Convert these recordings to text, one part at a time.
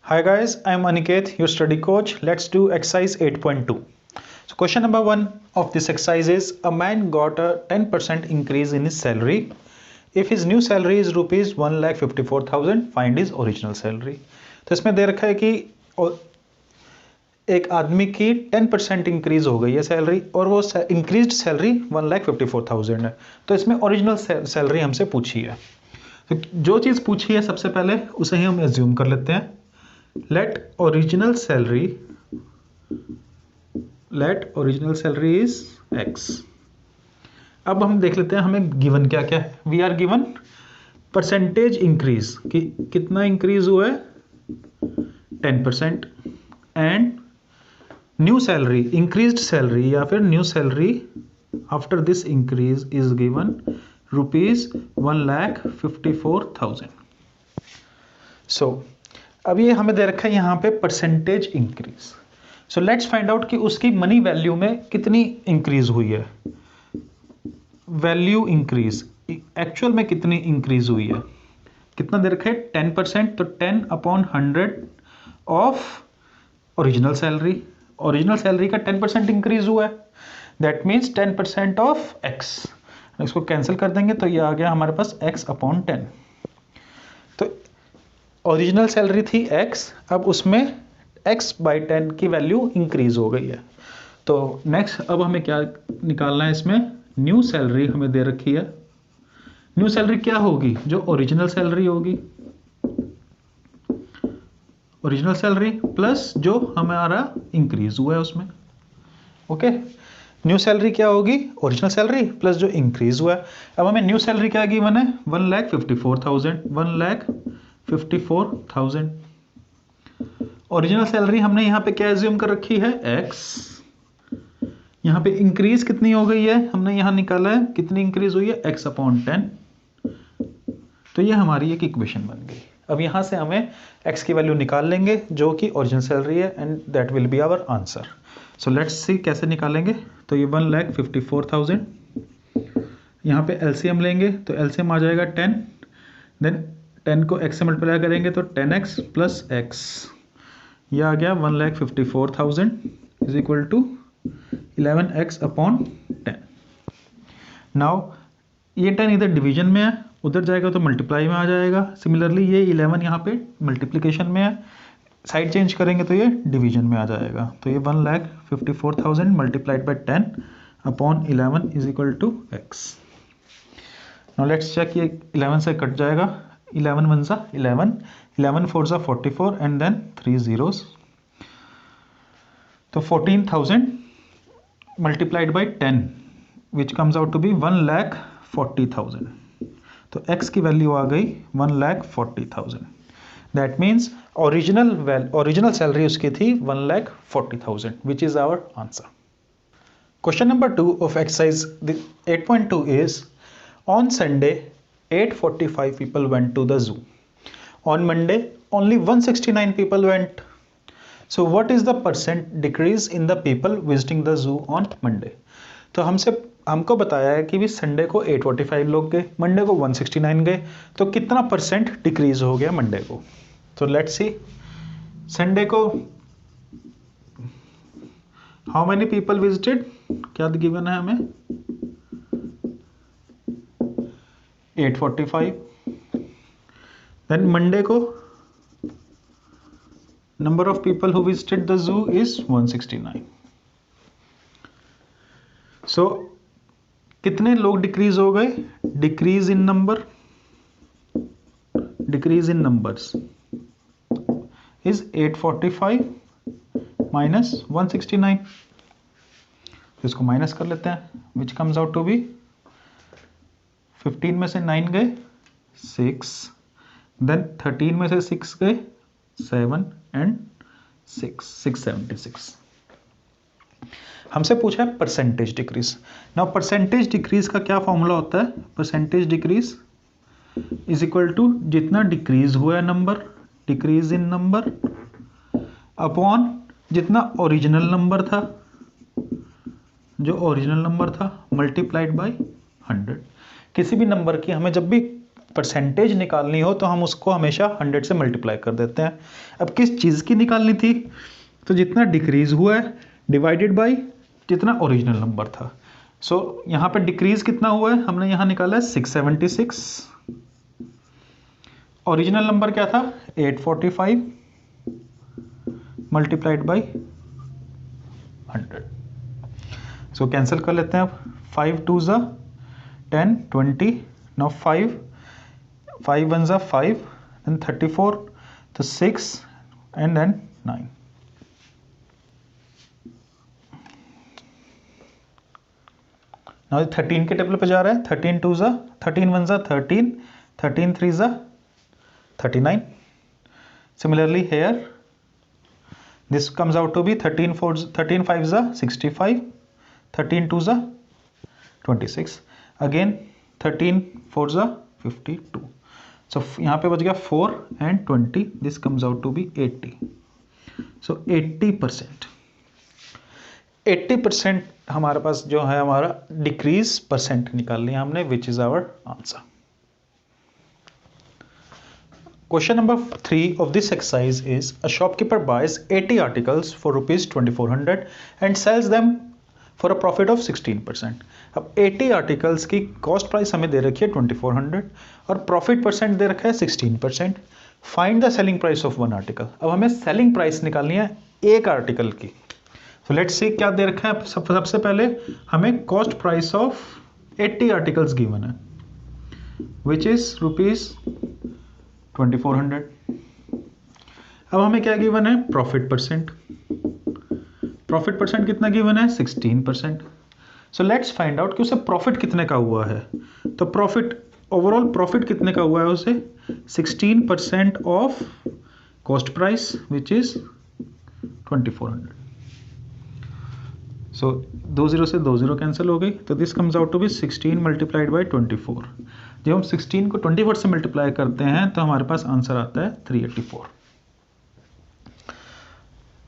Hi guys, I am Aniket, your study coach. Let's do exercise 8.2. So question number 1 of this exercise is a man got a 10% increase in his salary. If his new salary is rupees 1,54,000, find his original salary. तो इसमें दे रखा है कि एक आदमी की 10% increase हो गई है सैलरी और वो इंक्रीज्ड सैलरी 1,54,000 है। तो इसमें ओरिजिनल सैलरी हमसे पूछी है। तो जो चीज़ पूछी है सबसे पहले उसे ही हम एज्यूम कर लेते हैं। let original salary is x। अब हम देख लेते हैं हमें गिवन क्या क्या है। We are given percentage increase कि कितना इंक्रीज हुआ है 10% and new salary increased salary या फिर new salary after this increase is given rupees 1,54,000। So अब ये हमें दे रखा है यहाँ पे percentage increase. So let's find out कि उसकी मनी वैल्यू में कितनी इंक्रीज हुई है। वैल्यू इंक्रीज एक्चुअल में कितनी इंक्रीज हुई है, कितना दे रखा है 10%, तो 10/100 of original salary. Original salary का 10% इंक्रीज हुआ है, दैट मीन्स 10% ऑफ एक्स। इसको कैंसिल कर देंगे तो ये आ गया हमारे पास x/10। तो ओरिजिनल सैलरी थी x, अब उसमें x/10 की वैल्यू इंक्रीज हो गई है। तो नेक्स्ट अब हमें क्या निकालना है, इसमें न्यू सैलरी हमें दे रखी है। न्यू सैलरी क्या होगी, जो ओरिजिनल सैलरी होगी, ओरिजिनल सैलरी प्लस जो हमारा इंक्रीज हुआ है उसमें। ओके, न्यू सैलरी क्या होगी, ओरिजिनल सैलरी प्लस जो इंक्रीज हुआ है। अब हमें न्यू सैलरी क्या गिवन है 1,54,000। 1,54,000 ओरिजिनल सैलरी हमने यहाँ पे क्या एज्यूम कर रखी है x। यहाँ पे इंक्रीज कितनी हो गई है, हमने यहाँ निकाला है कितनी इंक्रीज हुई है x/10। तो ये हमारी एक इक्वेशन बन गई। अब यहाँ से हमें x की वैल्यू निकाल लेंगे जो कि ओरिजिनल सैलरी है and that will be our answer. So let's see कैसे निकालेंगे। तो ये 1,54,000, यहाँ पे एलसीएम लेंगे तो एलसीएम आ जाएगा 10, देन 10 को x से मल्टीप्लाई करेंगे तो 10x प्लस x, यह आ गया 1,54,000 is equal to 11x/10। Now ये 10 इधर डिवीजन में है, उधर जाएगा तो मल्टीप्लाई में आ जाएगा। सिमिलरली ये 11 यहाँ पे मल्टीप्लिकेशन में है, साइड चेंज करेंगे तो ये डिवीजन में आ जाएगा। तो ये 1,54,000 multiplied by 10/11 is equal to x। Now let's check, ये 11 से कट जाएगा, 11 1 सा 11, 11 4 सा 44 एंड देन 3 zeros, तो 14,000 multiplied by 10 which comes out to be 1,40,000। तो x की वैल्यू आ गई 1,40,000। दैट मीन्स ओरिजिनल सैलरी उसकी थी 1,40,000 which is our answer. Question number 2 of exercise 8.2 is on Sunday 845 people went to the zoo. On Monday only 169 people went. So what is the percent decrease in the people visiting the zoo on Monday? तो हमको बताया है कि भी Sunday को 845 लोग गए, Monday को 169 गए, तो कितना परसेंट डिक्रीज हो गया मंडे को। तो लेट्स सी, संडे को हाउ मेनी पीपल विजिटेड, क्या गिवन है हमें 845, देन मंडे को number of people who visited the zoo is 169। So कितने लोग डिक्रीज हो गए, decrease in number, decrease in numbers is 845 minus 169। इसको माइनस कर लेते हैं which comes out to be 15 में से 9 गए 6, देन 13 में से 6 गए 7 एंड 676। हमसे पूछा है percentage decrease. Now percentage decrease का क्या फॉर्मूला होता है, percentage decrease is equal to जितना डिक्रीज हुआ है number, decrease in number upon जितना ओरिजिनल नंबर था, जो ओरिजिनल नंबर था मल्टीप्लाइड बाय 100। किसी भी नंबर की हमें जब भी परसेंटेज निकालनी हो तो हम उसको हमेशा 100 से मल्टीप्लाई कर देते हैं। अब किस चीज़ की निकालनी थी, तो जितना डिक्रीज हुआ है डिवाइडेड बाय जितना ओरिजिनल नंबर था। सो यहाँ पे डिक्रीज कितना हुआ है, हमने यहाँ निकाला है 676, ओरिजिनल नंबर क्या था 845 मल्टीप्लाइड बाई 100। सो कैंसिल कर लेते हैं अब, 5 2 ज़ा 10 20, नाउ 5 1 ज़ा 5 देन 34 तो 6 एंड देन 9। नाउ 13 के टेबल पे जा रहा है, 13 2 ज़ा 13 1 ज़ा 13 13 3 ज़ा 39। Similarly here this comes out to be 13 5 ज़ा 65, 13 2 ज़ा 26, again 13 4 ज़ा 52। So यहाँ पे बच गया 4 and 20, this comes out to be 80। So 80% हमारे पास जो है हमारा डिक्रीज परसेंट निकाल लिया हमने, which is our answer. Question number 3 of this exercise is a shopkeeper buys 80 articles for rupees 2400 and sells them for a profit of 16%। अब 80 articles की cost price हमें दे रखी है 2400 और प्रॉफिट परसेंट दे रखा है 16%। Find the selling price of one article. अब हमें सेलिंग प्राइस निकालनी है एक आर्टिकल की। तो लेट्स सी क्या दे रखा है। सबसे पहले हमें cost price of 80 articles given है विच इज रुपीज 2400। अब हमें क्या गिवन है, प्रॉफिट परसेंट। प्रॉफिट परसेंट कितना गिवन है 16%। सो लेट्स फाइंड आउट कि उसे प्रॉफिट कितने का हुआ है। तो प्रॉफिट, ओवरऑल प्रॉफिट कितने का हुआ है उसे 16% of cost price which is 2400। So 2 0 से 2 0 कैंसिल हो गई, तो this comes out to be 16 multiplied by 24। जब हम 16 को 24 से मल्टीप्लाई करते हैं तो हमारे पास आंसर आता है 384।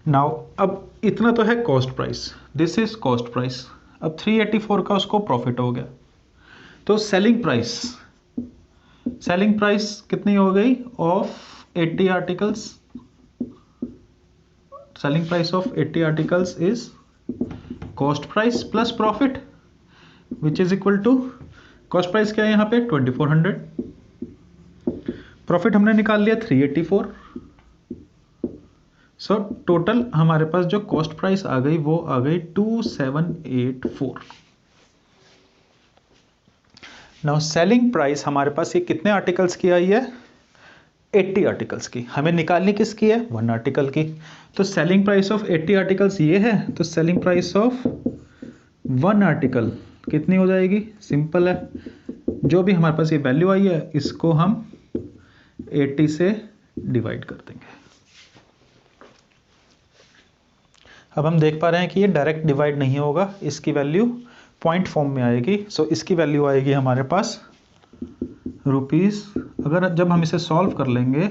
नाउ अब इतना तो है cost price, this is cost price. अब 384 का उसको प्रॉफिट हो गया, तो सेलिंग प्राइस कितनी हो गई of 80 articles. Selling price of 80 articles is cost price plus profit which is equal to, cost price क्या है यहाँ पे 2400, प्रॉफिट हमने निकाल लिया 384। सो टोटल हमारे पास जो कॉस्ट प्राइस आ गई वो आ गई 2784। नाउ सेलिंग प्राइस हमारे पास ये कितने आर्टिकल्स की आई है 80 आर्टिकल्स की। हमें निकालनी किसकी है, वन आर्टिकल की। तो सेलिंग प्राइस ऑफ 80 आर्टिकल्स ये है, तो selling price of one article कितनी हो जाएगी, सिंपल है, जो भी हमारे पास ये वैल्यू आई है इसको हम 80 से डिवाइड कर देंगे। अब हम देख पा रहे हैं कि ये डायरेक्ट डिवाइड नहीं होगा, इसकी वैल्यू पॉइंट फॉर्म में आएगी। सो इसकी वैल्यू आएगी हमारे पास रुपीस, अगर जब हम इसे सॉल्व कर लेंगे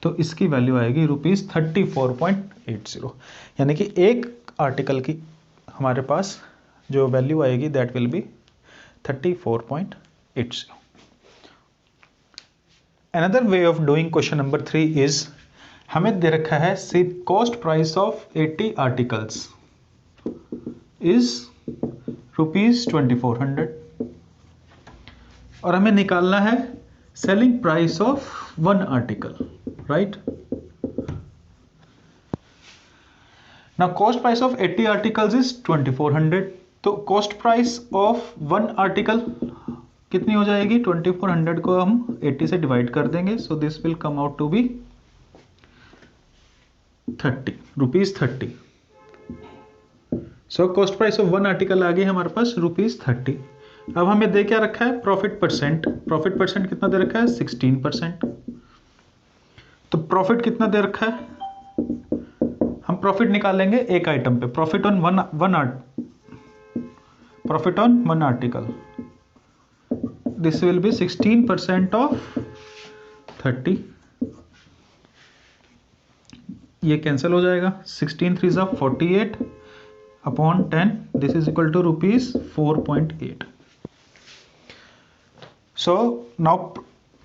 तो इसकी वैल्यू आएगी रुपीस 34.80। यानी कि एक आर्टिकल की हमारे पास जो वैल्यू आएगी that will be 34.80। Another way of doing question number 3 is, हमें दे रखा है सी cost price of 80 articles is rupees 2400 और हमें निकालना है selling price of one article, right. Now cost price of 80 articles is 2400, तो cost price of one article कितनी हो जाएगी, 2400 को हम 80 से डिवाइड कर देंगे। So this will come out to be 30 rupees 30। So cost price of one article आ गई हमारे पास रुपीज 30। अब हमें दे क्या रखा है, प्रॉफिट परसेंट। प्रॉफिट परसेंट कितना दे रखा है 16%। तो प्रॉफिट कितना दे रखा है, हम प्रॉफिट निकालेंगे एक आइटम पे, profit on one article, this will be 16% of 30। ये कैंसिल हो जाएगा, 16 3 ज़ा 48 upon 10, this is equal to rupees 4.8। So now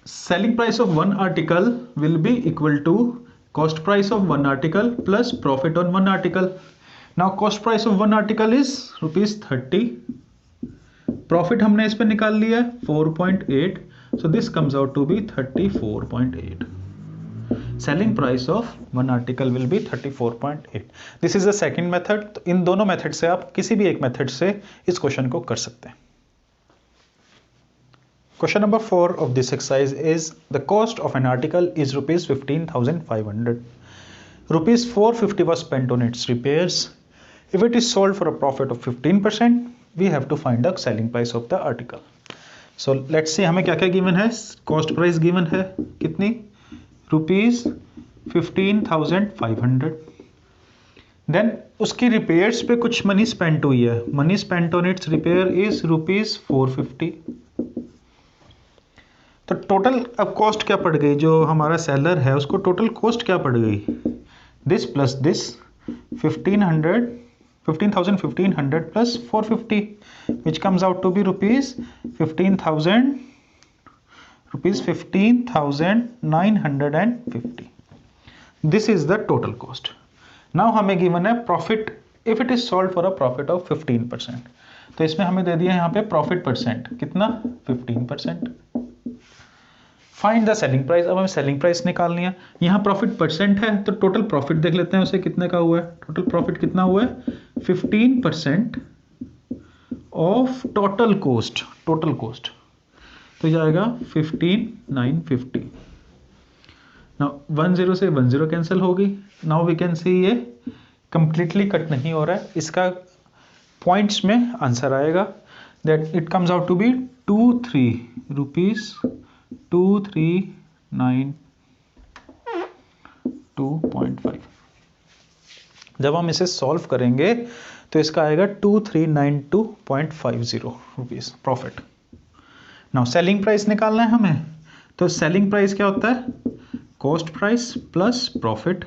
selling price of one article will be equal to cost price of one article plus profit on one article. Now cost price of one article is ₹30. Profit हमने इस पे निकाल लिया है 4.8, so this comes out to be 34.8. selling price of one article will be 34.8. this is the second method. तो इन दोनों method से आप किसी भी एक मेथड से इस क्वेश्चन को कर सकते हैं. Question number 4 of this exercise is the cost of an article is ₹15,500. ₹450 was spent on its repairs. If it is sold for a profit of 15%, we have to find the selling price of the article. So let's see हमें क्या क्या given है. Cost price given है कितनी? ₹15,500. Then उसकी repairs पे कुछ money spent हुई है. Money spent on its repair is ₹450. तो टोटल अब कॉस्ट क्या पड़ गई, जो हमारा सेलर है उसको टोटल कॉस्ट क्या पड़ गई, this plus this 15,1500 plus 450 which comes out to be ₹15,950. This is the total cost. Now हमें गिवन है profit if it is sold for a profit of 15%. तो इसमें हमें दे दिया यहाँ पे प्रॉफिट परसेंट कितना 15%. Find the selling price. अब हमें सेलिंग प्राइस निकालनी है. यहाँ प्रॉफिट परसेंट है तो टोटल प्रॉफिट देख लेते हैं उसे कितने का हुआ है. टोटल प्रॉफिट कितना हुआ है 15% of total cost. Total cost तो जाएगा 15,950. नाउ 10 से 10 कैंसिल होगी. नाउ वी कैन सी ये कंप्लीटली कट नहीं हो रहा है. इसका पॉइंट्स में आंसर आएगा that it comes out to be ₹2392.5. जब हम इसे सॉल्व करेंगे तो इसका आएगा 2392.50 rupees profit. Now selling price निकालना है हमें. तो सेलिंग प्राइस क्या होता है, कॉस्ट प्राइस प्लस प्रॉफिट.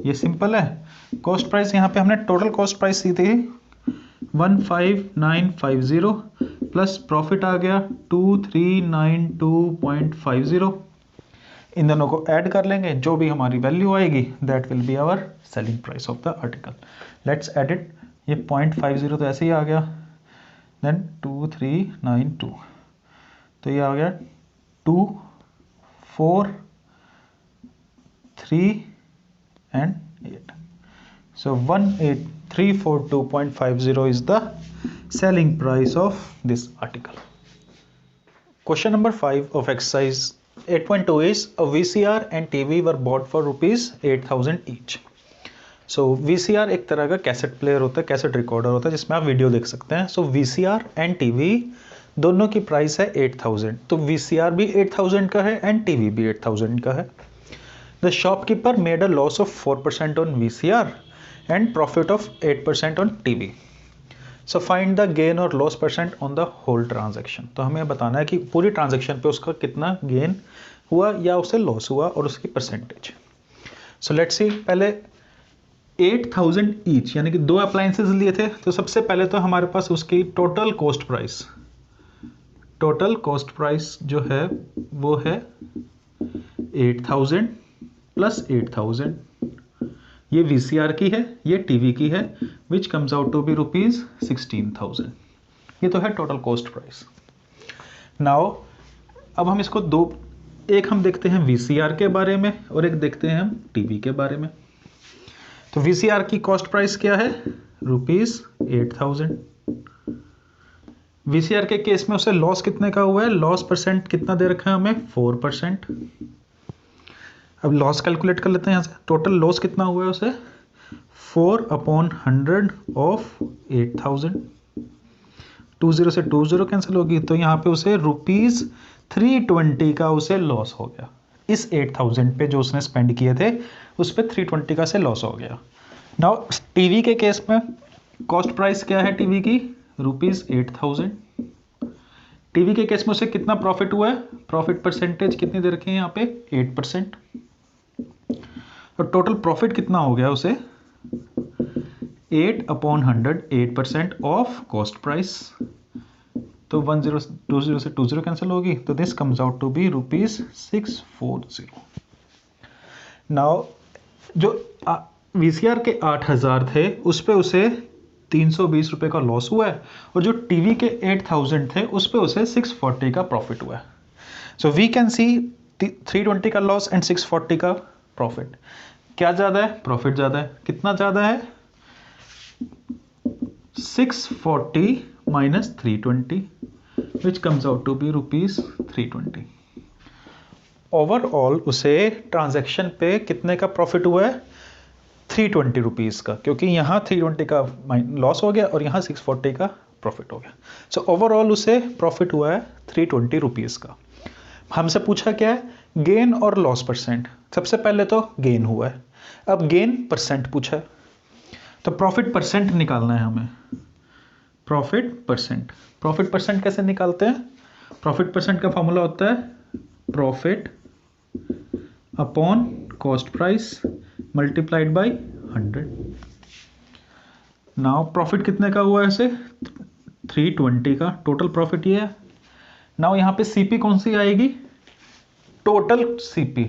ये सिंपल है. कॉस्ट प्राइस यहाँ पे हमने टोटल कॉस्ट प्राइस दी थी 15,950 प्लस प्रॉफिट आ गया 2392.50. इन दोनों को ऐड कर लेंगे, जो भी हमारी वैल्यू आएगी that will be our selling price of the article. Let's add it. ये 0.50 तो ऐसे ही आ गया. देन 2392 तो ये आ गया 2 4 3 and 8. So 18342.50 is the selling price of this article. Question number 5 of exercise 8.2 is a VCR and TV were bought for ₹8,000 each. So VCR एक तरह का कैसेट प्लेयर होता है, कैसेट रिकॉर्डर होता है जिसमें आप वीडियो देख सकते हैं. So VCR and TV दोनों की प्राइस है 8,000. तो VCR भी 8,000 का है and TV भी 8,000 का है. The shopkeeper made a loss of 4% on VCR and profit of 8% on TV. So find the gain or loss percent on the whole transaction. तो हमें बताना है कि पूरी ट्रांजैक्शन पे उसका कितना गेन हुआ या उसे लॉस हुआ और उसकी परसेंटेज. सो लेट्स सी. पहले 8,000 ईच यानी कि 2 अप्लायंसेस लिए थे. तो सबसे पहले तो हमारे पास उसकी टोटल कॉस्ट प्राइस जो है वो है 8,000 प्लस 8,000. ये VCR की है, ये TV की है, which comes out to be ₹16,000. ये तो है टोटल कॉस्ट प्राइस. नाउ अब हम इसको एक हम देखते हैं VCR के बारे में और एक देखते हैं हम TV के बारे में. तो VCR की कॉस्ट प्राइस क्या है ₹8,000. VCR के केस में उसे लॉस कितने का हुआ है, लॉस परसेंट कितना दे रखा है हमें 4%. अब लॉस कैलकुलेट कर लेते हैं यहाँ से. टोटल लॉस कितना हुआ है उसे 4/100 ऑफ 8,000. 20 से 20 कैंसिल होगी तो यहाँ पे उसे ₹320 का उसे लॉस हो गया. इस 8,000 पे जो उसने स्पेंड किए थे उस पे 320 का से लॉस हो गया. नाउ टीवी के केस में कॉस्ट प्राइस क्या है टीवी की ₹8,000. टीवी के केस में उसे कितना प्रॉफिट हुआ है, प्रॉफिट परसेंटेज कितनी दे रखी है यहाँ पे 8%. और टोटल प्रॉफिट कितना हो गया उसे 8/100 8% ऑफ कॉस्ट प्राइस. तो 1020 से 20 कैंसिल होगी, तो this comes out to be ₹640। Now जो VCR के 8000 थे उस पे उसे 320 रुपये का लॉस हुआ है, और जो टीवी के 8000 थे उस पे उसे 640 का प्रॉफिट हुआ है। सो वी कैन सी 320 का लॉस एंड 640 का प्रॉफिट। क्या ज़्यादा है? प्रॉफिट ज़्यादा है। कितना ज़्यादा है? 640 minus 320 which comes out to be ₹320। Overall उसे ट्रांजैक्शन पे कितने का प्रॉफिट हुआ है? 320 रुपीज़ का, क्योंकि यहाँ 320 का लॉस हो गया और यहाँ 640 का प्रॉफिट हो गया। सो ओवरऑल उसे प्रॉफिट हुआ है 320 रुपीज़ का। हमसे पूछा क्या है? गेन और लॉस परसेंट। सबसे पहले तो गेन हुआ है, अब गेन परसेंट पूछा है, तो प्रॉफिट परसेंट निकालना है हमें। प्रॉफिट परसेंट कैसे निकालते हैं? प्रॉफिट परसेंट का फॉर्मूला होता है profit upon cost price multiplied by 100। Now profit कितने का हुआ है? ऐसे 320 का टोटल प्रॉफिट ये है। नाउ यहाँ पे सीपी कौन सी आएगी? टोटल सीपी,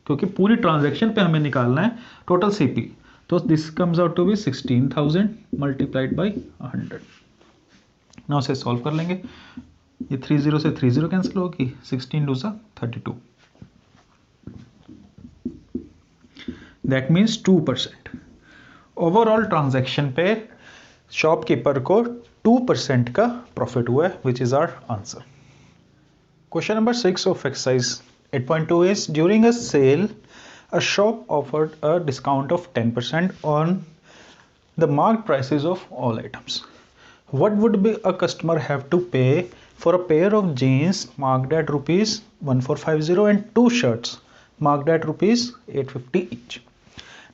क्योंकि पूरी ट्रांजैक्शन पे हमें निकालना है टोटल सीपी। तो this comes out to be 16,000 multiplied by 100। Now से सॉल्व कर लेंगे। ये 30 से 30 कैंसिल होगी, 16 2 32। That means 2%। ओवरऑल ट्रांजैक्शन पे शॉपकीपर को 2% का प्रॉफिट हुआ है, which is our answer. Question number 6 of exercise 8.2 is during a sale, a shop offered a discount of 10% on the marked prices of all items. What would be a customer have to pay for a pair of jeans marked at ₹1450 and 2 shirts marked at ₹850 each?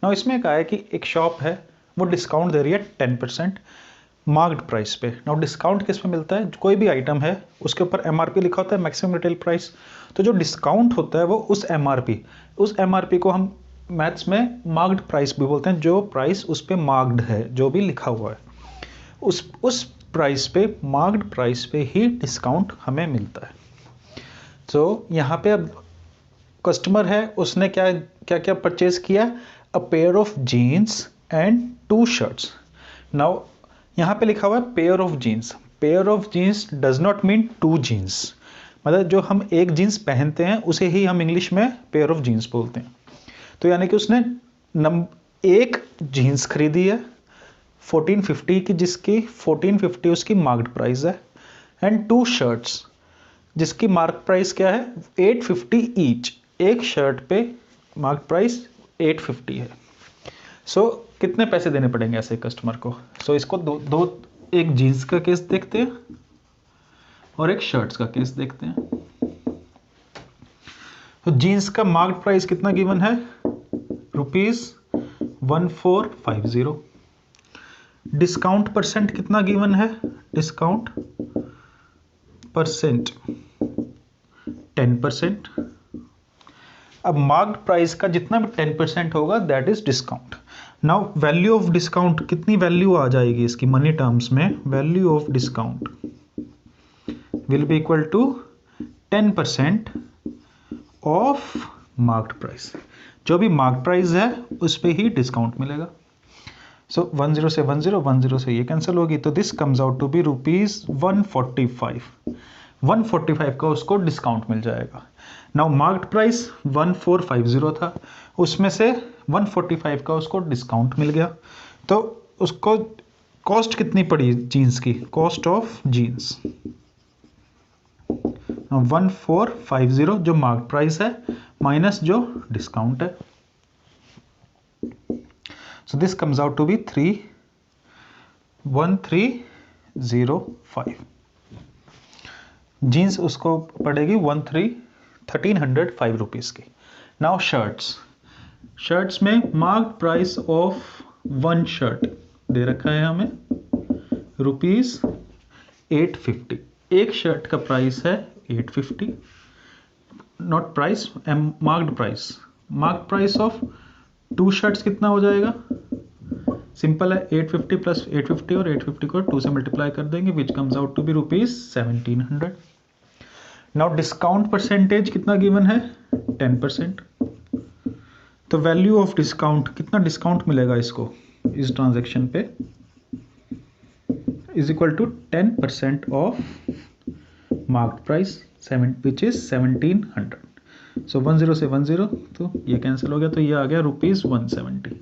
Now इसमें कहा है कि एक shop है, वो discount दे रही है 10% marked price पे। नाउ डिस्काउंट किस पे मिलता है? कोई भी आइटम है उसके ऊपर MRP लिखा होता है, मैक्सिमम रिटेल प्राइस। तो जो डिस्काउंट होता है वो उस MRP को हम मैथ्स में मार्क्ड प्राइस भी बोलते हैं। जो प्राइस उस पे मार्क्ड है, जो भी लिखा हुआ है, उस प्राइस पे, मार्क्ड प्राइस पे ही डिस्काउंट हमें मिलता है। तो यहाँ पे अब कस्टमर है, उसने क्या क्या क्या परचेज किया? A pair of jeans and 2 shirts. Now यहाँ पे लिखा हुआ है pair of jeans. Pair of jeans does not mean 2 jeans, मतलब जो हम एक जीन्स पहनते हैं उसे ही हम इंग्लिश में पेयर ऑफ जीन्स बोलते हैं। तो यानी कि उसने एक जीन्स खरीदी है 1450 की, जिसकी 1450 उसकी मार्क्ड प्राइस है, एंड 2 शर्ट्स जिसकी मार्क प्राइस क्या है? 850 ईच। एक शर्ट पे मार्क प्राइस 850 है। सो कितने पैसे देने पड़ेंगे ऐसे कस्टमर को? सो इसको दो एक जीन्स का केस देखते हैं और एक शर्ट्स का केस देखते हैं। तो जीन्स का मार्केट प्राइस कितना गिवन है? ₹1450। डिस्काउंट परसेंट कितना गिवन है? Discount percent 10%। अब मार्क्ड प्राइस का जितना भी 10% होगा that is discount. Now value of discount, कितनी वैल्यू आ जाएगी इसकी मनी टर्म्स में? Value of discount will be equal to 10% of marked price. जो भी मार्क्ड प्राइस है उस पे ही डिस्काउंट मिलेगा। सो 10 से 10 से ये कैंसिल होगी, तो this comes out to be ₹145। 145 का उसको डिस्काउंट मिल जाएगा। नाउ मार्क्ड प्राइस 1450 था, उसमें से 145 का उसको डिस्काउंट मिल गया, तो उसको कॉस्ट कितनी पड़ी जीन्स की? कॉस्ट ऑफ जीन्स 1450 जो मार्क्ड प्राइस है माइनस जो डिस्काउंट है। So this comes out to be 1305। Jeans उसको पड़ेगी 1305 रुपीज़ की। नाउ शर्ट्स में मार्क्ड प्राइस ऑफ 1 शर्ट दे रखा है हमें ₹850। एक शर्ट का प्राइस है 850, not price, marked price. Marked price of 2 shirts कितना हो जाएगा? सिंपल है, 850 प्लस 850 और 850 को 2 से मल्टीप्लाई कर देंगे which comes out to be ₹1700। Now discount percentage कितना गिवन है, 10%। तो वैल्यू ऑफ डिस्काउंट, कितना डिस्काउंट मिलेगा इसको इस ट्रांजैक्शन पे, is equal to 10% of marked price which is 1700। So 10 से 10 तो ये कैंसिल हो गया, तो ये आ गया ₹170।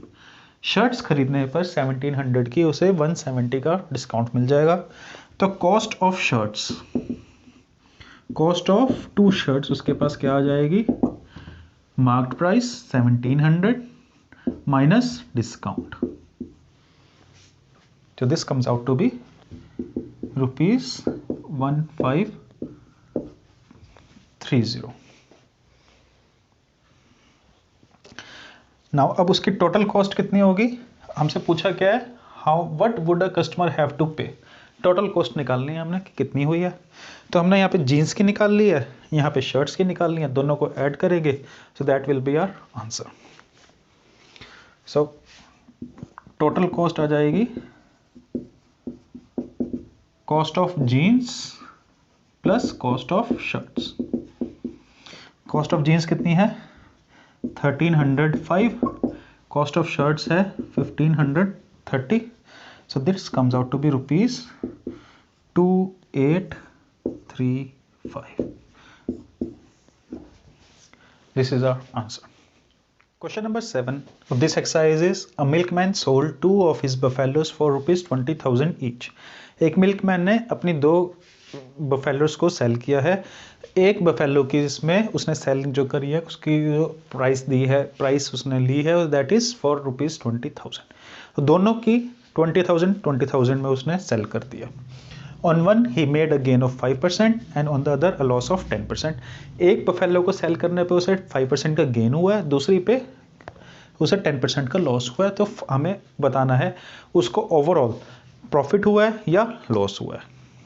शर्ट्स खरीदने पर 1700 की उसे 170 का डिस्काउंट मिल जाएगा। तो cost of shirts, cost of 2 shirts उसके पास क्या आ जाएगी, मार्क्ड प्राइस 1700 माइनस डिस्काउंट, तो this comes out to be ₹1530। Now अब उसकी टोटल कॉस्ट कितनी होगी, हमसे पूछा क्या है, how what would a customer have to pay, total cost निकालनी है हमने कि कितनी हुई है। तो हमने यहाँ पे जीन्स की निकाल ली है, यहाँ पे शर्ट्स की निकालनी है, दोनों को ऐड करेंगे, so that will be our answer. So total cost आ जाएगी cost of jeans plus cost of shirts. Cost of jeans कितनी है 1305, कॉस्ट ऑफ शर्ट्स है 1530, so this comes out to be ₹2835। This is our answer. Question number 7 of this exercise is a milkman sold 2 of his buffaloes for ₹20,000 each. एक milkman ने अपनी 2 buffaloes को cell किया है, एक बफेलो की इसमें उसने सेलिंग जो करी है उसकी जो प्राइस दी है, प्राइस उसने ली है दैट इज फॉर ₹20,000। तो दोनों की 20,000 में उसने सेल कर दिया। On one he made a gain of 5% and on the other a loss of 10%। एक बफेलो को सेल करने पे उसे 5% का गेन हुआ है, दूसरी पे उसे 10% का लॉस हुआ है। तो हमें बताना है उसको ओवरऑल प्रॉफिट हुआ है या लॉस हुआ है।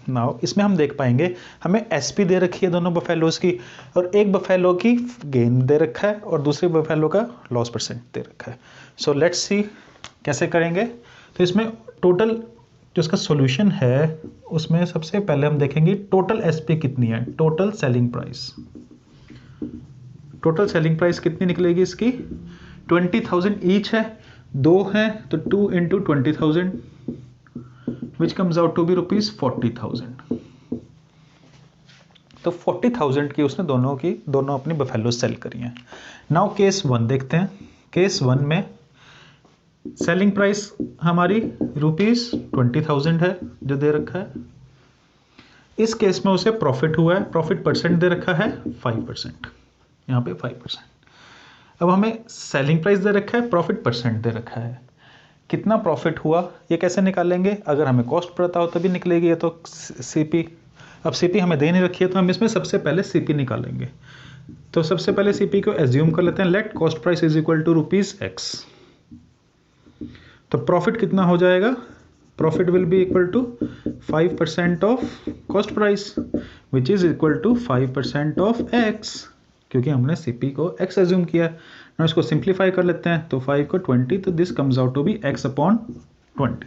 नाउ इसमें हम देख पाएंगे हमें एसपी दे रखी है दोनों बफेलोज की, और एक बफेलो की गेन दे रखा है और दूसरे बफेलो का लॉस परसेंट दे रखा है। सो लेट्स सी कैसे करेंगे। तो इसमें टोटल जो इसका सॉल्यूशन है उसमें सबसे पहले हम देखेंगे टोटल एसपी कितनी है, total selling price. Total selling price कितनी निकलेगी इसकी 20,000 ईच है, 2 है तो 2 into 20,000 which comes out to be ₹40,000। तो 40,000 की उसने दोनों अपनी बफेलो सेल करी हैं। नाउ केस 1 देखते हैं। केस 1 में सेलिंग प्राइस हमारी ₹20,000 है जो दे रखा है। इस केस में उसे प्रॉफिट हुआ है, प्रॉफिट परसेंट दे रखा है 5%, यहाँ पे 5%। अब हमें सेलिंग प्राइस दे रखा है, प्रॉफिट परसेंट दे रखा है, कितना प्रॉफिट हुआ ये कैसे निकालेंगे, अगर हमें कॉस्ट पता हो तभी निकलेगी। ये तो सीपी, अब सीपी हमें दे नहीं रखी है तो हम इसमें सबसे पहले सीपी निकालेंगे। तो सबसे पहले सीपी को एज्यूम कर लेते हैं, let cost price is equal to ₹X। तो प्रॉफिट कितना हो जाएगा, profit will be equal to 5% of cost price which is equal to 5% of X, क्योंकि हमने सीपी को X एज्यूम किया है। ना इसको सिंप्लीफाई कर लेते हैं, तो 5 को 20, तो this comes out to be X/20।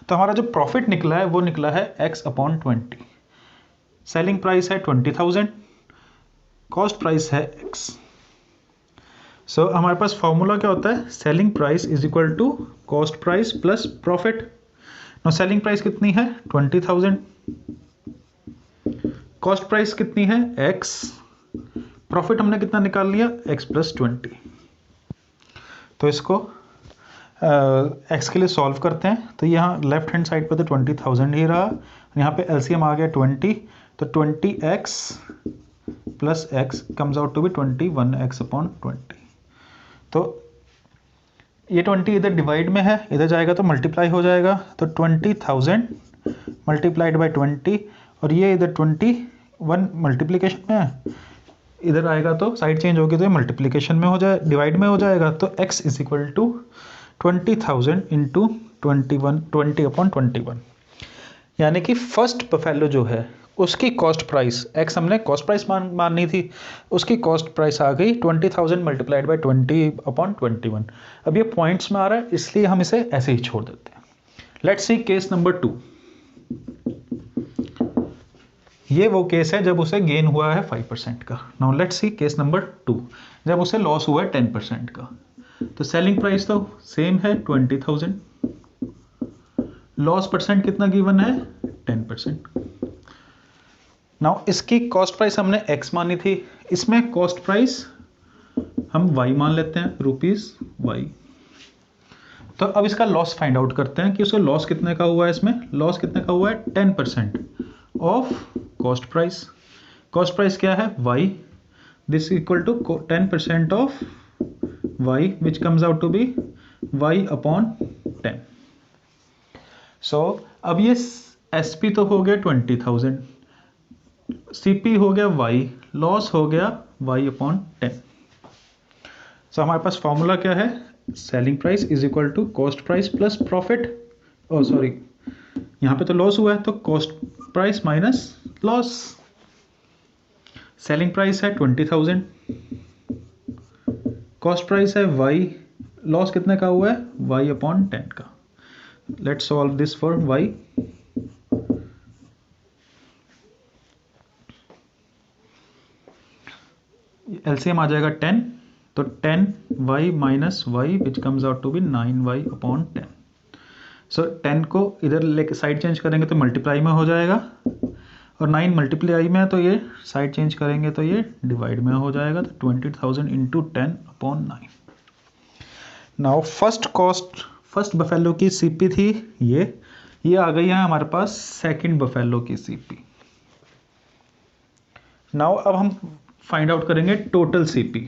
तो हमारा जो प्रॉफिट निकला है वो निकला है X/20। सेलिंग प्राइस है 20,000, कॉस्ट प्राइस है X। सो हमारे पास फॉर्मूला क्या होता है, selling price is equal to cost price plus profit. No selling price कितनी है 20,000, कॉस्ट प्राइस कितनी है X, प्रॉफिट हमने कितना निकाल लिया X+20। तो इसको x के लिए सॉल्व करते हैं। तो यहाँ लेफ्ट हैंड साइड पर तो 20,000 ही रहा, यहाँ पे एलसीएम आ गया 20, तो 20x plus x comes out to be 21x/20। तो ये 20 इधर डिवाइड में है, इधर जाएगा तो मल्टीप्लाई हो जाएगा, तो 20,000 मल्टीप्लाइड बाई 20, और ये इधर 21 मल्टीप्लीकेशन में है, इधर आएगा तो साइड चेंज होगी तो ये मल्टीप्लीकेशन में हो जाए, डिवाइड में हो जाएगा। तो x is equal to 20,000 into 20/21, यानी कि फर्स्ट बफेलो जो है उसकी कॉस्ट प्राइस एक्स हमने कॉस्ट प्राइस माननी थी, उसकी कॉस्ट प्राइस आ गई 20,000 मल्टीप्लाइड बाई 20/21। अब ये पॉइंट्स में आ रहा है इसलिए हम इसे ऐसे ही छोड़ देते हैं। Let's see case number 2। ये वो केस है जब उसे गेन हुआ है 5% का। Now let's see case number 2, जब उसे लॉस हुआ है 10% का। तो सेलिंग प्राइस तो सेम है 20,000, लॉस परसेंट कितना गिवन है 10%। नाउ इसकी कॉस्ट प्राइस हमने x मानी थी, इसमें कॉस्ट प्राइस हम y मान लेते हैं, ₹y। तो अब इसका लॉस फाइंड आउट करते हैं कि उसका लॉस कितने का हुआ है। इसमें लॉस कितने का हुआ है 10% of cost price. Cost price क्या है y, this equal to 10% of y which comes out to be y/10। So अब ये SP तो हो गया 20,000, CP हो गया y, लॉस हो गया y/10। सो हमारे पास फॉर्मूला क्या है, selling price is equal to cost price plus profit. Oh sorry, यहाँ पे तो लॉस हुआ है तो cost price minus loss. Selling price है 20,000, कॉस्ट प्राइस है y, लॉस कितने का हुआ है y/10 का। Let's solve this for y। LCM आ जाएगा 10, तो 10y minus y which comes out to be 9y/10। So 10 को इधर लेके साइड चेंज करेंगे तो मल्टीप्लाई में हो जाएगा, और 9 मल्टीप्लाई में है तो ये साइड चेंज करेंगे तो ये डिवाइड में हो जाएगा। तो 20,000 इंटू 10/9। नाउ फर्स्ट बफेलो की सीपी थी ये आ गई है हमारे पास सेकंड बफेलो की सीपी। नाउ अब हम फाइंड आउट करेंगे total CP,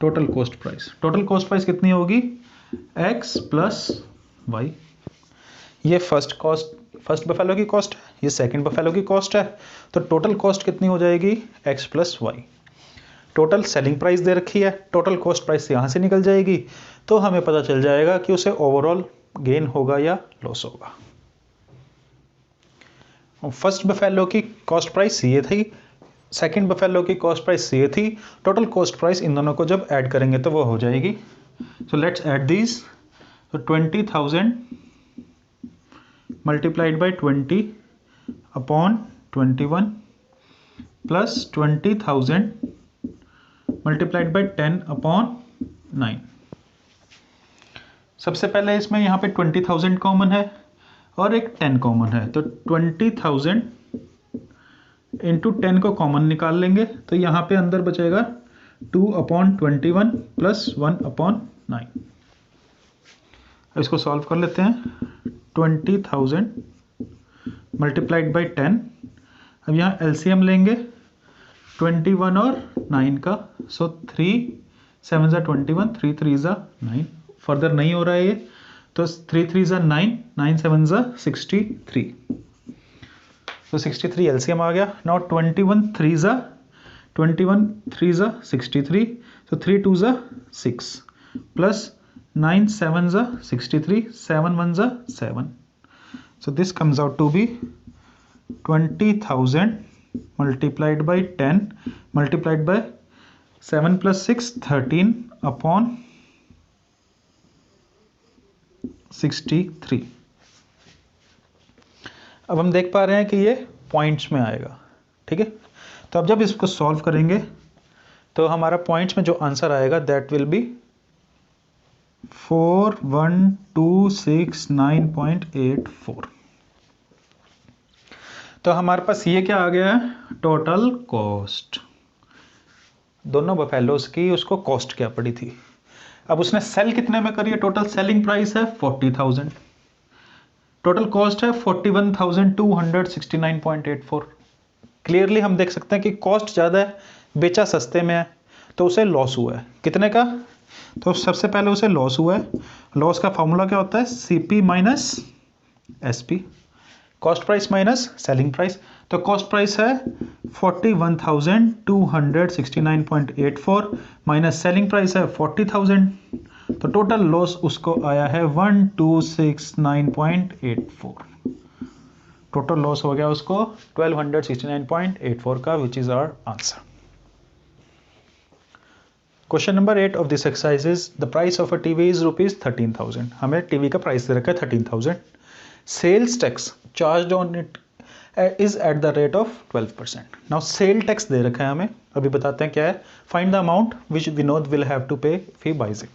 total cost price. Total cost price कितनी होगी x प्लस y। ये फर्स्ट बफेलो की कॉस्ट है, ये सेकंड बफेलो की कॉस्ट है, तो टोटल कॉस्ट कितनी हो जाएगी x plus y। Total selling price दे रखी है, टोटल कॉस्ट प्राइस यहाँ से निकल जाएगी, तो हमें पता चल जाएगा कि उसे ओवरऑल गेन होगा या लॉस होगा। फर्स्ट बफेलो की कॉस्ट प्राइस ये थी, सेकंड बफेलो की कॉस्ट प्राइस ये थी, टोटल कॉस्ट प्राइस इन दोनों को जब ऐड करेंगे तो वो हो जाएगी। So let's add these. तो 20,000 multiplied by 20/21 plus 20,000 multiplied by 10/9। सबसे पहले इसमें यहाँ पे 20,000 कॉमन है और एक 10 कॉमन है, तो 20,000 इंटू 10 को कॉमन निकाल लेंगे तो यहाँ पे अंदर बचेगा 2/21 प्लस 1/9। अब इसको सॉल्व कर लेते हैं। 20,000 मल्टीप्लाइड बाई 10, अब यहाँ एलसीएम लेंगे 21 और 9 का, सो 3 7 ज़ा 21, 3 3 ज़ा 9, फर्दर नहीं हो रहा है ये, तो 3 3 ज़ा 9, 9 7 ज़ा 63, तो 63 एलसीएम आ गया। नाउ 21 3 ज़ा 63, so 3 2 ज़ा 6 प्लस 9 7 ज़ा 63, 7 1 ज़ा 7, so this comes out to be 20,000 multiplied by 10 multiplied by 7 plus 6 13/63। अब हम देख पा रहे हैं कि ये पॉइंट्स में आएगा, ठीक है। तो अब जब इसको सॉल्व करेंगे तो हमारा पॉइंट्स में जो आंसर आएगा दैट विल बी 41,269.84। तो हमारे पास ये क्या आ गया है, टोटल कॉस्ट। दोनों बफेलोस की उसको कॉस्ट क्या पड़ी थी। अब उसने सेल कितने में करी है, टोटल सेलिंग प्राइस है 40,000, टोटल कॉस्ट है 41,269.84। क्लियरली हम देख सकते हैं कि कॉस्ट ज़्यादा है, बेचा सस्ते में है, तो उसे लॉस हुआ है। कितने का, तो सबसे पहले उसे लॉस हुआ है। लॉस का फॉर्मूला क्या होता है, CP minus SP, cost price minus selling price. तो कॉस्ट प्राइस है 41,269.84 माइनस सेलिंग प्राइस है 40,000, तो टोटल लॉस उसको आया है 1269.84। टोटल लॉस हो गया उसको 1269.84 का, which is our answer. Question number 8 of this exercise is the price of a TV is ₹13,000। हमें टीवी का प्राइस दे रखा है 13,000। Sales tax charge on it is at the rate of 12%। Now sale tax दे रखा है हमें, अभी बताते हैं क्या है। Find the amount which Vinod will have to pay if he buys it.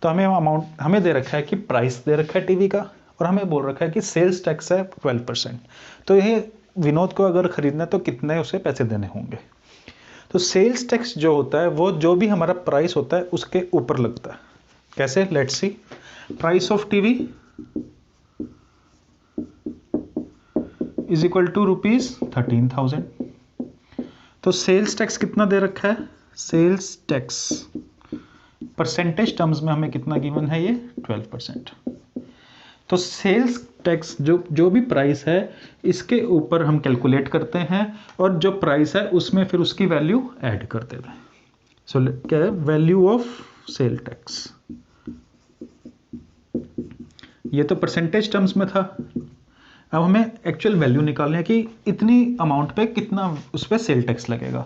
तो हमें अमाउंट हमें दे रखा है कि प्राइस दे रखा है टीवी का, और हमें बोल रखा है कि सेल्स टैक्स है 12%। तो ये विनोद को अगर खरीदना है तो कितने उसे पैसे देने होंगे। तो सेल्स टैक्स जो होता है वो जो भी हमारा प्राइस होता है उसके ऊपर लगता है। कैसे, let's see. Price of TV is equal to ₹13,000। तो सेल्स टैक्स कितना दे रखा है, सेल्स टैक्स परसेंटेज टर्म्स में हमें कितना गिवन है, ये 12%। तो सेल्स टैक्स जो भी प्राइस है इसके ऊपर हम कैलकुलेट करते हैं, और जो प्राइस है उसमें फिर उसकी वैल्यू ऐड कर देते हैं। सो क्या है, वैल्यू ऑफ सेल टैक्स। ये तो परसेंटेज टर्म्स में था, अब हमें एक्चुअल वैल्यू निकालनी है कि इतनी अमाउंट पे कितना उस पर सेल टैक्स लगेगा।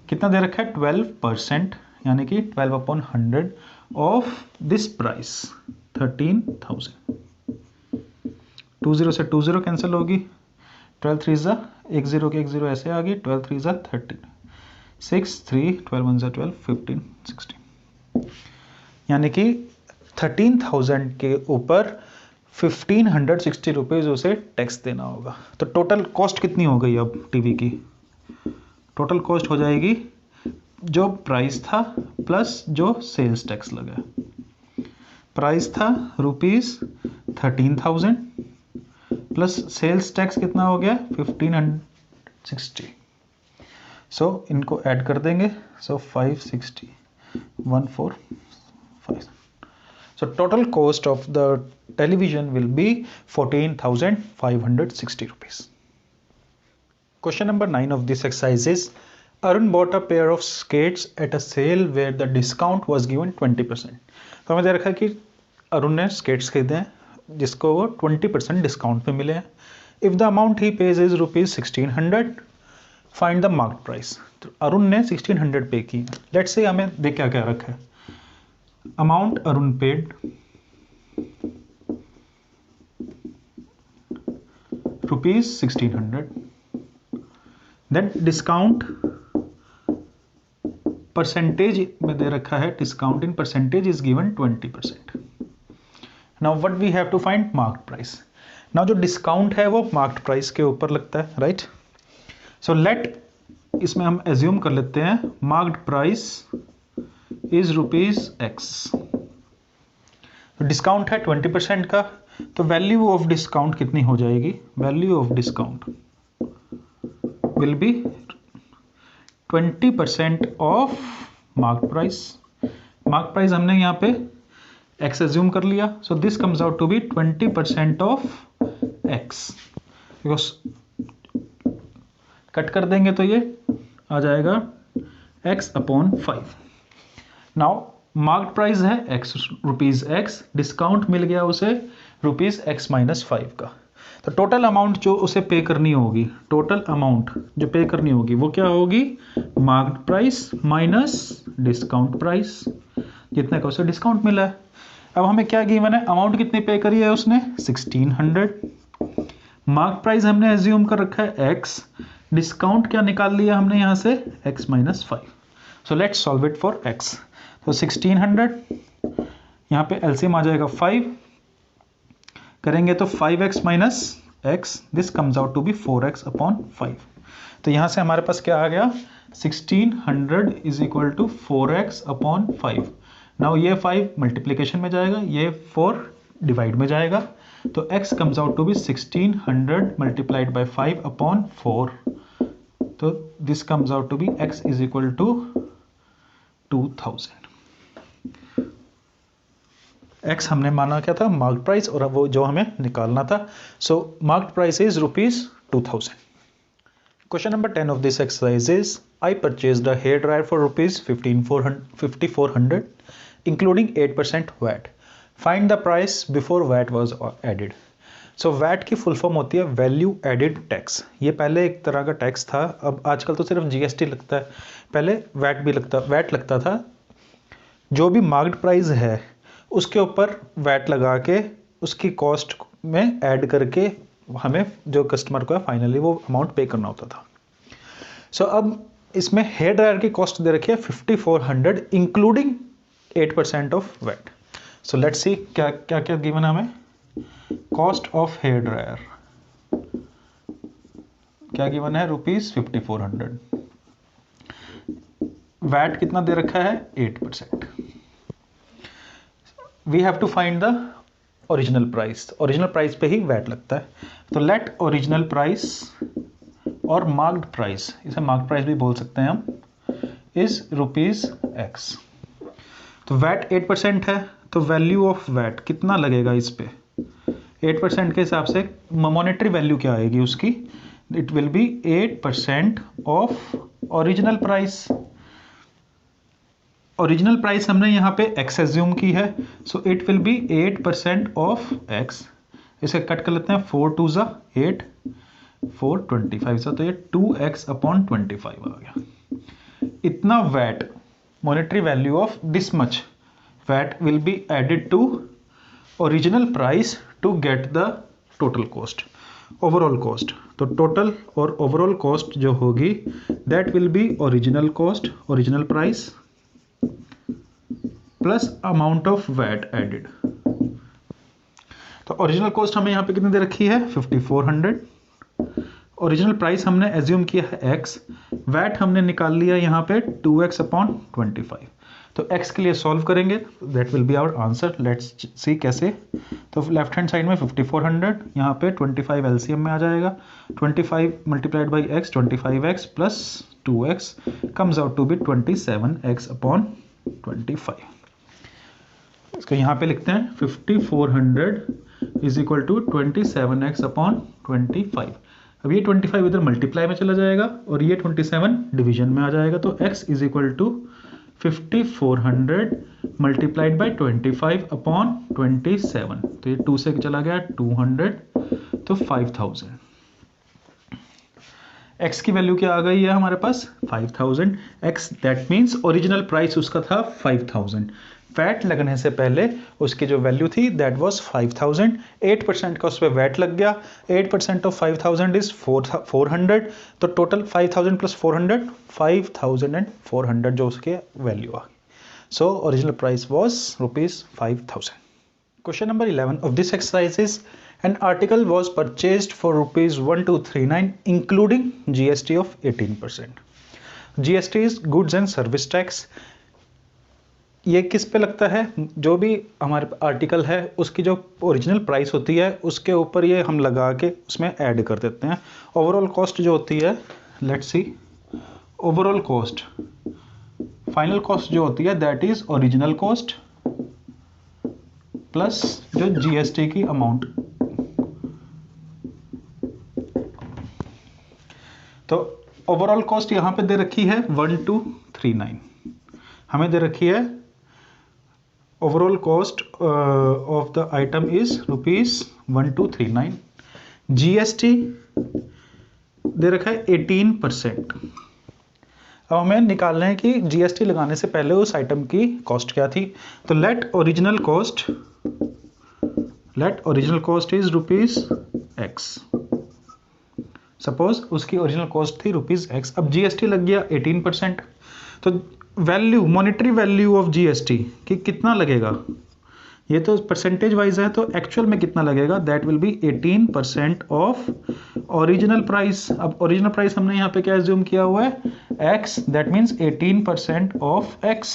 कितना दे रखा है, 12%, यानी कि 12/100 ऑफ दिस प्राइस 13,000। 20 से 20 कैंसिल होगी, 12 3 ज़ा 1 0 के 1 0 ऐसे आ गई, 12 3 ज़ा 13, 6 3 12 1 ज़ा 12 15 16, यानी कि 13,000 के ऊपर 1560 रुपीज़ उसे टैक्स देना होगा। तो टोटल कॉस्ट कितनी हो गई अब टीवी की, टोटल कॉस्ट हो जाएगी जो प्राइस था प्लस जो सेल्स टैक्स लगा। प्राइस था ₹13,000 प्लस सेल्स टैक्स कितना हो गया 1560। सो इनको ऐड कर देंगे, सो 560 145। सो total cost of the television will be 14,560 rupees. Question number 9 of this exercise is Arun bought a pair of skates at a sale where the discount was given 20%। तो हमें दे रखा है कि अरुण ने स्केट्स खरीदे हैं जिसको वो 20% डिस्काउंट पे मिले हैं। If the amount he page is ₹1600, find the market price. तो अरुण ने 1600 पे की। लेट्स से हमें देख क्या क्या रखा है, amount Arun paid ₹1600, then discount percentage में दे रखा है, discount in percentage is given 20%। Now what we have to find market price. Now जो डिस्काउंट है वो मार्केट प्राइस के ऊपर लगता है, राइट। सो लेट इसमें हम एज्यूम कर लेते हैं market price is ₹X। Discount है 20% का, तो वैल्यू ऑफ डिस्काउंट कितनी हो जाएगी, value of discount will be 20% of market price. Market price हमने यहाँ पे X एज्यूम कर लिया, so this comes out to be 20% of X। Because cut कर देंगे तो ये आ जाएगा X/5। नाउ मार्केट प्राइस है ₹X, डिस्काउंट मिल गया उसे ₹X-5 का। तो टोटल अमाउंट जो उसे पे करनी होगी, टोटल अमाउंट जो पे करनी होगी वो क्या होगी, market price minus discount price, जितने का उसे डिस्काउंट मिला है। अब हमें क्या गिवन है, अमाउंट कितनी पे करी है उसने 1600, मार्केट प्राइस हमने एज्यूम कर रखा है X, डिस्काउंट क्या निकाल लिया हमने यहाँ से X-5। So let's solve it for X। तो 1600 यहाँ पे एलसीएम आ जाएगा 5, करेंगे तो 5x minus x, this comes out to be 4x/5। तो यहाँ से हमारे पास क्या आ गया, 1600 is equal to 4x/5। Now ये 5 मल्टीप्लीकेशन में जाएगा, ये 4 डिवाइड में जाएगा, तो x comes out to be 1600 multiplied by 5/4। तो this comes out to be x is equal to 2000। X हमने माना क्या था, मार्केट प्राइस, और वो जो हमें निकालना था। So market price is ₹2000। Question number 10 of this exercise is I purchased a hair dryer for ₹5400 including 8% VAT। Find the price before VAT was added. So VAT की फुल फॉर्म होती है value added tax. ये पहले एक तरह का tax था, अब आजकल तो सिर्फ जीएसटी लगता है, पहले वैट लगता था। जो भी मार्केट प्राइस है उसके ऊपर वैट लगा के उसकी कॉस्ट में ऐड करके हमें जो कस्टमर को है फाइनली वो अमाउंट पे करना होता था। सो अब इसमें हेयर ड्रायर की कॉस्ट दे रखी है 5400 इंक्लूडिंग 8% ऑफ वैट। सो लेट्स सी क्या क्या क्या गिवन है हमें। कॉस्ट ऑफ हेयर ड्रायर क्या गिवन है, ₹5400। वैट कितना दे रखा है, 8%। We have to find the original price. Original price पे ही वैट लगता है, तो लेट ओरिजिनल प्राइस और मार्क्ड प्राइस, इसे मार्क्ड प्राइस भी बोल सकते हैं हम, इज ₹X। तो वैट 8% है, तो वैल्यू ऑफ वैट कितना लगेगा इस पे, 8% के हिसाब से मॉनेटरी वैल्यू क्या आएगी उसकी, it will be 8% of original price. Original price हमने यहाँ पे x एज्यूम की है, so it will be 8% of x। इसे कट कर लेते हैं, 4 2 ज़ा 8, 4 25 सा, तो ये 2x अपॉन 25 आ गया। इतना VAT, monetary value of this much VAT will be added to original price to get the total cost, overall cost. तो टोटल और ओवरऑल कॉस्ट जो होगी that will be original cost, original price plus amount of VAT added. तो original cost हमें यहाँ पे कितनी दे रखी है, 5400। ओरिजिनल प्राइस हमने एज्यूम किया है x, वैट हमने निकाल लिया यहाँ पे 2x अपॉन 25। तो x के लिए सॉल्व करेंगे, that will be our answer. Let's see कैसे। तो लेफ्ट हैंड साइड में 5400, यहाँ पे 25 एलसीएम में आ जाएगा, 25 multiplied by x, 25x plus 2x comes out to be 27x upon 25। इसको यहाँ पे लिखते हैं 5400 is equal to 27x upon 25। अब ये 25 इधर मल्टीप्लाई में चला जाएगा और ये 27 डिवीजन में आ जाएगा, तो x is equal to 5400 multiplied by 25 upon 27। तो ये 2 से चला गया 200, तो 5000। x की वैल्यू क्या आ गई है हमारे पास, 5000। x that means original price उसका था 5000, वैट लगने से पहले उसकी जो वैल्यू थी दैट वाज 5000। 8% का उस पर वैट लग गया, 8% ऑफ 5000 इज 400, तो टोटल 5000 प्लस 400, 5400 जो उसके वैल्यू आ गई। So original price was ₹5000। Question number 11 of this exercise is an article was purchased for ₹1239 including GST of 18%. GST is goods and service tax. ये किस पे लगता है, जो भी हमारे आर्टिकल है उसकी जो ओरिजिनल प्राइस होती है उसके ऊपर ये हम लगा के उसमें ऐड कर देते हैं। ओवरऑल कॉस्ट जो होती है, let's see, overall cost, final cost जो होती है that is original cost plus जो जीएसटी की अमाउंट। तो ओवरऑल कॉस्ट यहां पे दे रखी है 1239, हमें दे रखी है overall cost of the item is ₹1239। GST दे रखा है 18%। अब हमें निकालना है कि जीएसटी लगाने से पहले उस आइटम की कॉस्ट क्या थी। तो let original cost is ₹X। Suppose उसकी ओरिजिनल कॉस्ट थी ₹X, अब जीएसटी लग गया 18%। तो value, monetary value of GST कि कितना लगेगा, ये तो परसेंटेज वाइज है, तो एक्चुअल में कितना लगेगा, that will be 18% of original price. अब ओरिजिनल प्राइस हमने यहाँ पे क्या एज्यूम किया हुआ है, x, that means 18% of x।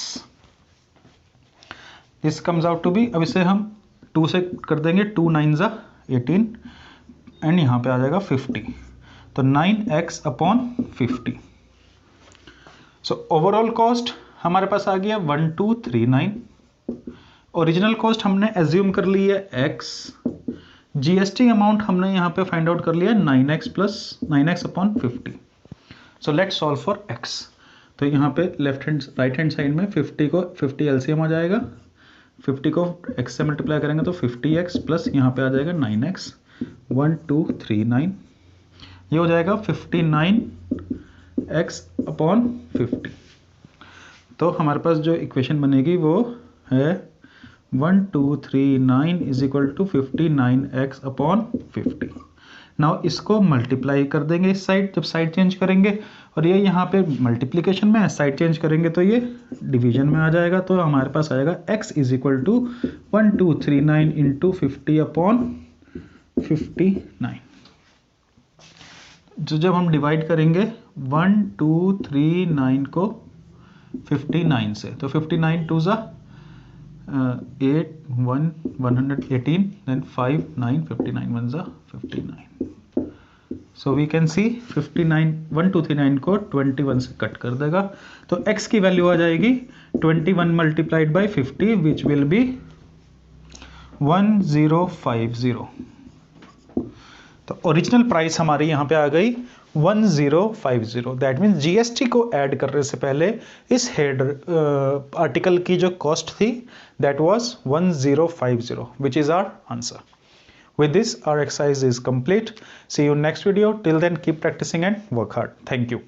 This comes out to be, अब इसे हम 2 से कर देंगे, 2 9 ज़ा 18 एंड यहाँ पे आ जाएगा 50, तो 9x upon 50। So overall cost हमारे पास आ गया 1239। ओरिजिनल कॉस्ट हमने एज्यूम कर ली है x, जीएसटी अमाउंट हमने यहाँ पे फाइंड आउट कर लिया 9x plus 9x upon 50। So let's solve for x। तो यहाँ पे राइट हैंड साइड में 50 एलसीएम आ जाएगा, 50 को x से मल्टीप्लाई करेंगे तो 50x प्लस यहाँ पे आ जाएगा 9x, 1239, ये हो जाएगा 59x/50। तो हमारे पास जो इक्वेशन बनेगी वो है 1239 is equal to 59x/50। Now इसको मल्टीप्लाई कर देंगे इस साइड, जब साइड चेंज करेंगे, और ये यहाँ पे मल्टीप्लिकेशन में है, साइड चेंज करेंगे तो ये डिवीजन में आ जाएगा। तो हमारे पास आएगा x is equal to 1239 into 50/59। जो जब हम डिवाइड करेंगे 1239 को 59 से, तो 59 2 ज़ा 8 1 118, then 5 9 59 1 ज़ा 59। सो वी कैन सी 59 1239 को 21 से कट कर देगा, तो x की वैल्यू आ जाएगी 21 multiplied by 50 which will be 1050। तो ओरिजिनल प्राइस हमारी यहाँ पे आ गई 1050। दैट मीन्स जीएसटी को ऐड करने से पहले इस हेड आर्टिकल की जो कॉस्ट थी that was 1050, which is our answer. With this, our exercise is complete. See you next video. Till then, keep practicing and work hard. Thank you.